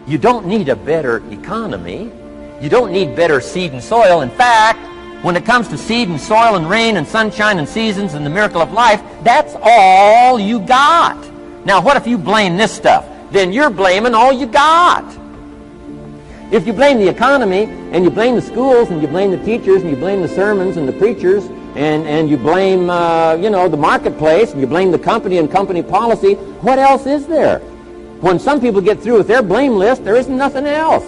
You don't need a better economy. You don't need better seed and soil. In fact, when it comes to seed and soil and rain and sunshine and seasons and the miracle of life, that's all you got. Now, what if you blame this stuff? Then you're blaming all you got. If you blame the economy, and you blame the schools, and you blame the teachers, and you blame the sermons and the preachers, and you blame, the marketplace, and you blame the company and company policy, what else is there? When some people get through with their blame list, there isn't nothing else.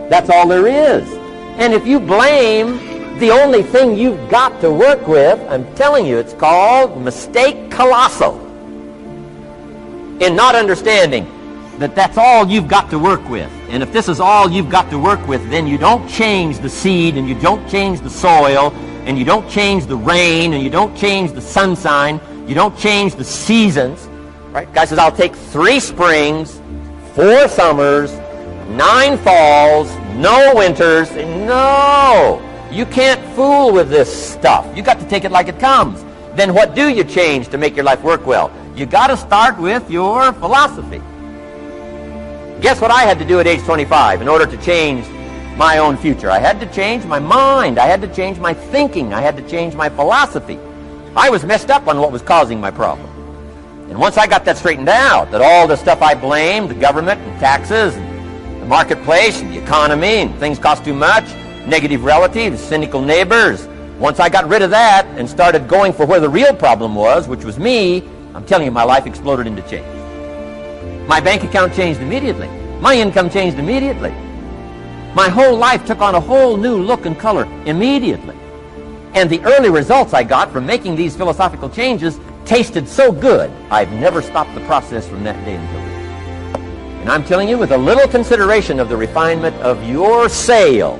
That's all there is. And if you blame the only thing you've got to work with, I'm telling you, it's called mistake colossal. In not understanding that that's all you've got to work with. And if this is all you've got to work with, then you don't change the seed, and you don't change the soil, and you don't change the rain, and you don't change the sunshine, you don't change the seasons. Right? Guy says, I'll take 3 springs, 4 summers, 9 falls, no winters. No! You can't fool with this stuff. You got to take it like it comes. Then what do you change to make your life work well? You got to start with your philosophy. Guess what I had to do at age 25 in order to change my own future? I had to change my mind. I had to change my thinking. I had to change my philosophy. I was messed up on what was causing my problem. And once I got that straightened out, that all the stuff I blamed, the government and taxes and the marketplace and the economy and things cost too much, negative relatives, cynical neighbors, once I got rid of that and started going for where the real problem was, which was me, I'm telling you, my life exploded into change. My bank account changed immediately. My income changed immediately. My whole life took on a whole new look and color immediately. And the early results I got from making these philosophical changes tasted so good, I've never stopped the process from that day until today. And I'm telling you, with a little consideration of the refinement of your sail,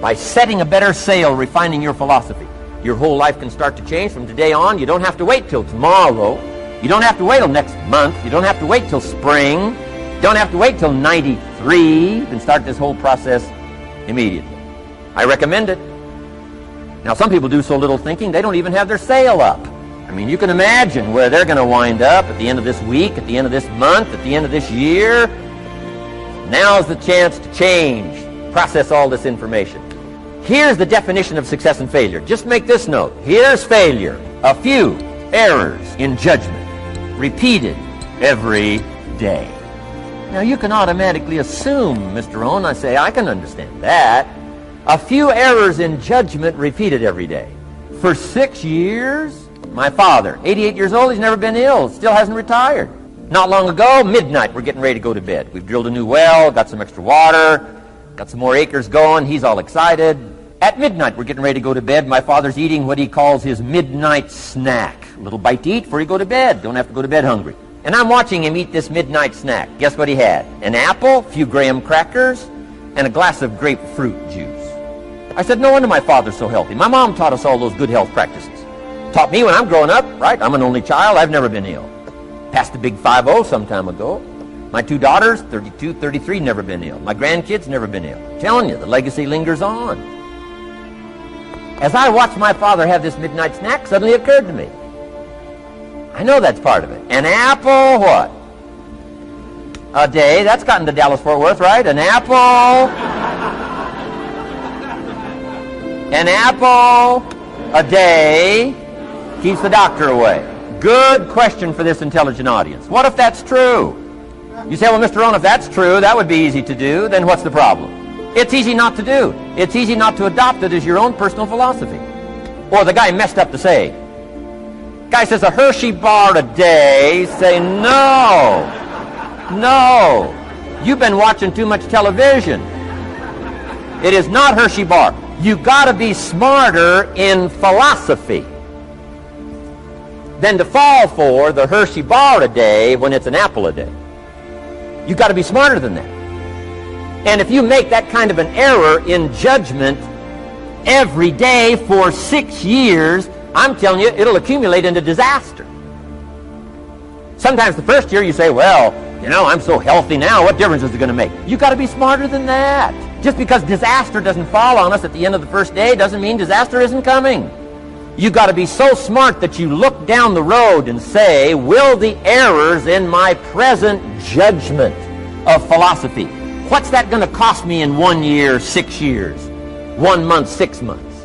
by setting a better sail, refining your philosophy, your whole life can start to change from today on. You don't have to wait till tomorrow. You don't have to wait till next month. You don't have to wait till spring. You don't have to wait till 93. You can start this whole process immediately. I recommend it. Now, some people do so little thinking, they don't even have their sail up. I mean, you can imagine where they're going to wind up at the end of this week, at the end of this month, at the end of this year. Now's the chance to change, process all this information. Here's the definition of success and failure. Just make this note. Here's failure. A few errors in judgment, repeated every day. Now, you can automatically assume, Mr. Owen, I say, I can understand that. A few errors in judgment repeated every day. For 6 years, my father, 88 years old, he's never been ill, still hasn't retired. Not long ago, midnight, we're getting ready to go to bed. We've drilled a new well, got some extra water, got some more acres going, he's all excited. At midnight, we're getting ready to go to bed. My father's eating what he calls his midnight snack. A little bite to eat before you go to bed. Don't have to go to bed hungry. And I'm watching him eat this midnight snack. Guess what he had? An apple, a few graham crackers, and a glass of grapefruit juice. I said, no wonder my father's so healthy. My mom taught us all those good health practices. Taught me when I'm growing up, right? I'm an only child. I've never been ill. Passed the big 5-0 some time ago. My 2 daughters, 32, 33, never been ill. My grandkids, never been ill. I'm telling you, the legacy lingers on. As I watched my father have this midnight snack, suddenly it occurred to me. I know that's part of it. An apple, what? A day. That's gotten to Dallas-Fort Worth, right? An apple. An apple a day keeps the doctor away. Good question for this intelligent audience. What if that's true? You say, well, Mr. Owen, if that's true, that would be easy to do. Then what's the problem? It's easy not to do. It's easy not to adopt it as your own personal philosophy. Or the guy messed up to say. Guy says a Hershey bar a day. Say, no. No. You've been watching too much television. It is not Hershey bar. You got to be smarter in philosophy than to fall for the Hershey bar a day when it's an apple a day. You got to be smarter than that. And if you make that kind of an error in judgment every day for 6 years, I'm telling you, it'll accumulate into disaster. Sometimes the first year you say, well, you know, I'm so healthy now, what difference is it going to make? You got to be smarter than that. Just because disaster doesn't fall on us at the end of the first day doesn't mean disaster isn't coming. You got to be so smart that you look down the road and say, will the errors in my present judgment of philosophy, What's that going to cost me in 1 year, 6 years? 1 month, 6 months?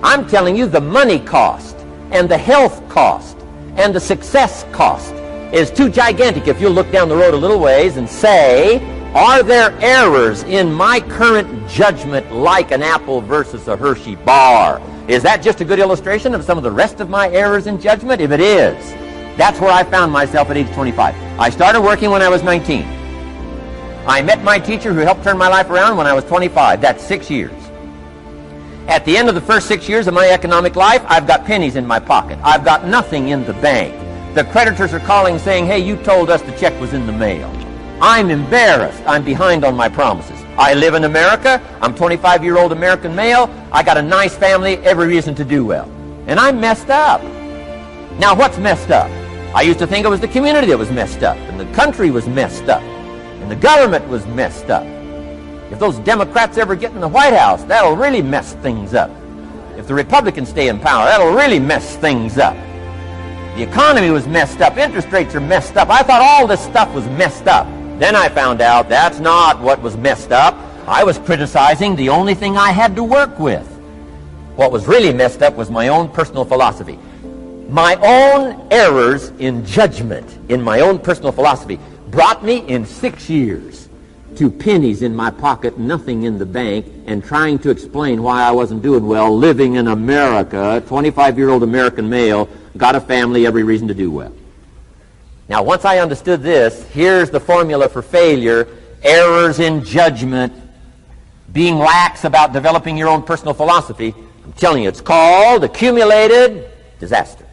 I'm telling you the money cost and the health cost and the success cost is too gigantic if you look down the road a little ways and say, are there errors in my current judgment like an apple versus a Hershey bar? Is that just a good illustration of some of the rest of my errors in judgment? If it is, that's where I found myself at age 25. I started working when I was 19. I met my teacher who helped turn my life around when I was 25. That's 6 years. At the end of the first 6 years of my economic life, I've got pennies in my pocket. I've got nothing in the bank. The creditors are calling saying, hey, you told us the check was in the mail. I'm embarrassed. I'm behind on my promises. I live in America. I'm a 25-year-old American male. I got a nice family, every reason to do well. And I'm messed up. Now, what's messed up? I used to think it was the community that was messed up, and the country was messed up, and the government was messed up. If those Democrats ever get in the White House, that'll really mess things up. If the Republicans stay in power, that'll really mess things up. The economy was messed up. Interest rates are messed up. I thought all this stuff was messed up. Then I found out that's not what was messed up. I was criticizing the only thing I had to work with. What was really messed up was my own personal philosophy. My own errors in judgment in my own personal philosophy brought me in 6 years to pennies in my pocket, nothing in the bank, and trying to explain why I wasn't doing well living in America, 25-year-old American male, got a family, every reason to do well. Now, once I understood this, here's the formula for failure: errors in judgment, being lax about developing your own personal philosophy. I'm telling you, it's called accumulated disaster.